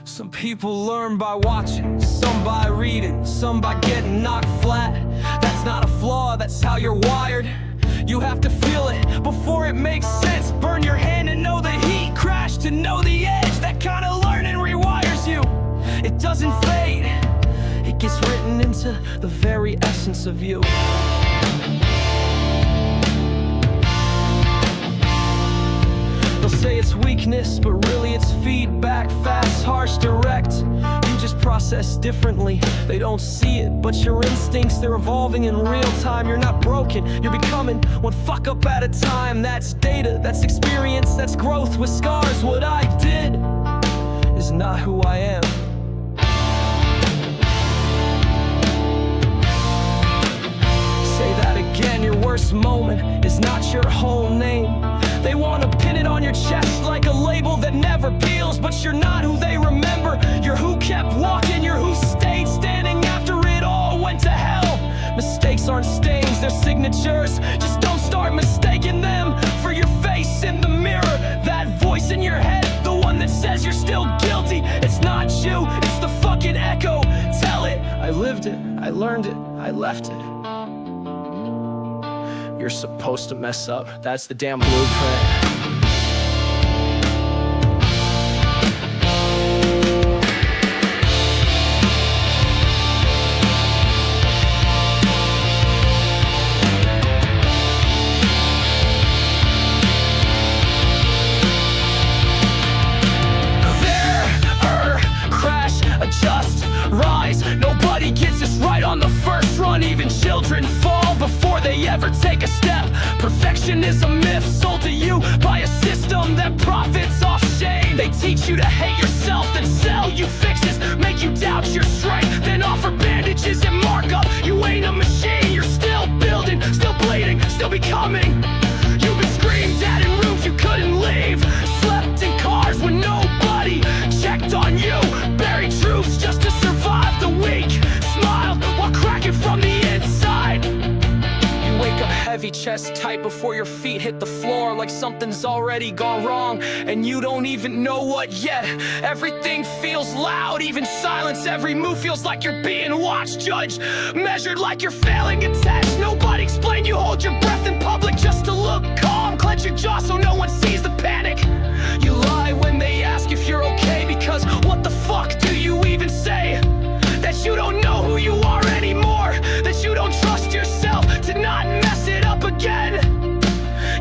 Some people learn by watching, some by reading, some by getting knocked flat. That's not a flaw, that's how you're wired. You have to feel it before it makes sense. Burn your hand and know the heat, crash to know the edge. That kind of learning rewires you. It doesn't fade, it gets written into the very essence of you. They'll say it's weakness, but really it's feedback. Fast, harsh, direct. You just process differently. They don't see it, but your instincts, they're evolving in real time. You're not broken, you're becoming one fuck up at a time. That's data, that's experience, that's growth with scars. What I did is not who I am. Say that again, your worst moment is not your whole name. They want to pin it on your chest like a label that never peels. But you're not who they remember. You're who kept walking, you're who stayed standing after it all went to hell. Mistakes aren't stains, they're signatures. Just don't start mistaking them for your face in the mirror. That voice in your head, the one that says you're still guilty. It's not you, it's the fucking echo. Tell it, I lived it, I learned it, I left it. You're supposed to mess up, that's the damn blueprint. Nobody gets this right on the first run. Even children fall before they ever take a step. Perfection is a myth sold to you by a system that profits off shame. They teach you to hate yourself, then sell you fixes, make you doubt your strength, then offer bandages and markup. You ain't a machine, you're still building, still bleeding, still becoming. You've been screamed at in rooms you couldn't leave, slept in cars when nobody checked on you, buried truths just to survive the week. Smile while cracking from the inside. You wake up heavy, chest tight before your feet hit the floor, like something's already gone wrong and you don't even know what yet. Everything feels loud, even silence. Every move feels like you're being watched, judged, measured like you're failing a test. Nobody explained you hold your breath in public just to look calm. Clench your jaw so no one sees the panic. You lie when they ask if you're okay, because what the fuck do you even say? That you don't know who you are anymore, that you don't trust yourself to not mess it up again.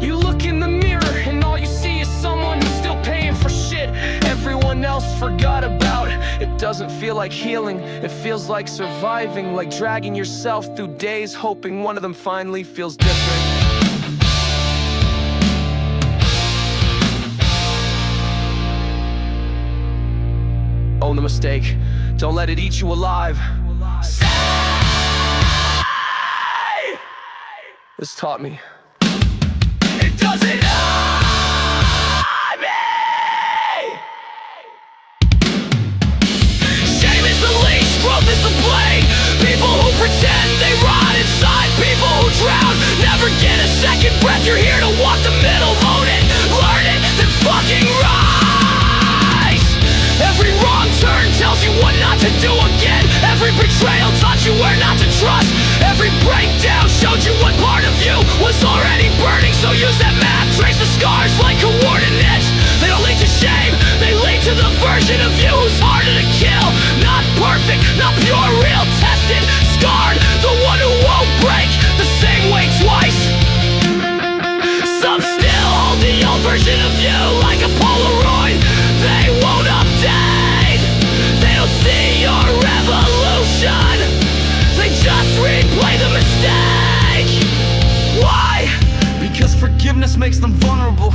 You look in the mirror and all you see is someone who's still paying for shit everyone else forgot about. It doesn't feel like healing, it feels like surviving, like dragging yourself through days hoping one of them finally feels different. Own the mistake, don't let it eat you alive. Say! This taught me. It doesn't hurt me. Shame is the leash, growth is the plague. People who pretend they rot inside, people who drown, never get a second breath. You're here to walk the middle, own it, learn it, then fucking rise. Every wrong turn tells you what not to do again. Every betrayal taught you where not to trust. Every breakdown showed you what part of you was already burning. So use that map, trace the scars like coordinates. They don't lead to shame, they lead to the version of you who's harder to kill. Not perfect, not pure, real, tested, scarred. The one who won't break the same way twice. Some still hold the old version of you like a Polaroid. They won't update, they don't see your revolution. They just replay the mistake. Why? Because forgiveness makes them vulnerable.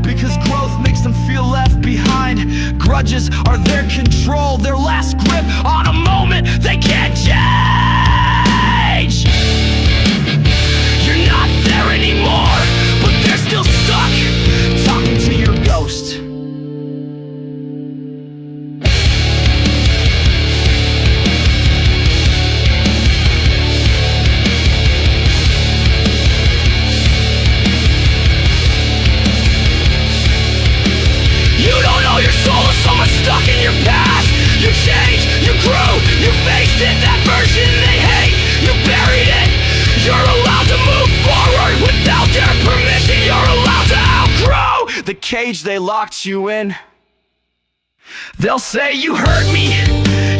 Because growth makes them feel left behind. Grudges are their control, their last grip on a moment they can't change. You're not there anymore, but they're still stuck, talking to your ghost. cage they locked you in. They'll say you hurt me,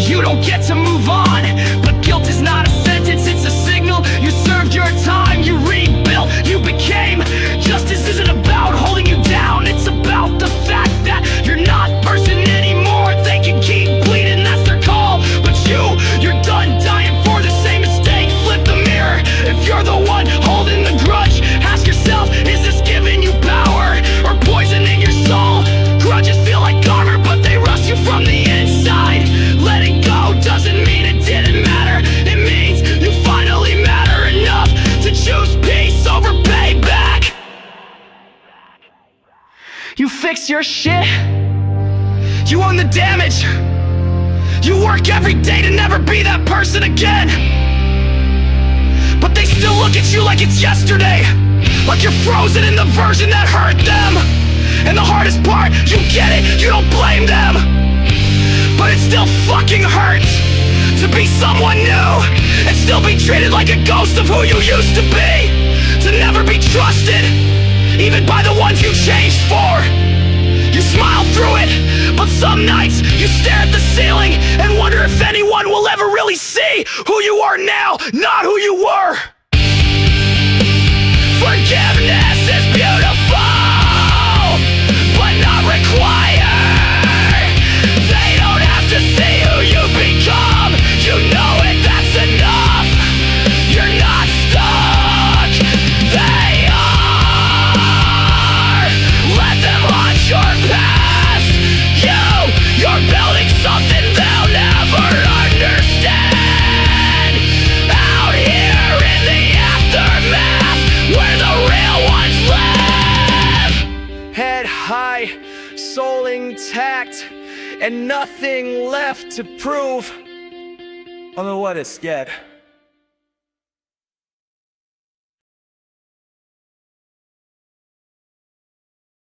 you don't get to move on. But guilt is not a sentence, it's a signal. You served your time, you rebuilt, you became. Justice isn't about holding you down, it's about the fact that you're not person anymore. They can keep bleeding, that's their call. But you're done dying for the same mistake. Flip the mirror, if you're the one holding the grudge. Ask yourself, is this giving you power or poisoning your soul? Grudges feel like armor, but they rust you from the inside. Letting go doesn't mean it didn't matter. It means you finally matter enough to choose peace over payback. You fix your shit, you own the damage. You work every day to never be that person again. But they still look at you like it's yesterday, like you're frozen in the version that hurt them. And the hardest part, you get it, you don't blame them. But it still fucking hurts to be someone new and still be treated like a ghost of who you used to be. To never be trusted, even by the ones you changed for. You smile through it, but some nights you stare at the ceiling and wonder if anyone will ever really see who you are now, not who you were. Forgiveness is beautiful, but not required. They don't have to see who you become. You know it, that's enough. You're not stuck, they are. Let them haunt your past. You're building something they'll never understand. Out here in the aftermath, where the real ones live. Head high, soul intact, and nothing left to prove. I don't know what is scared.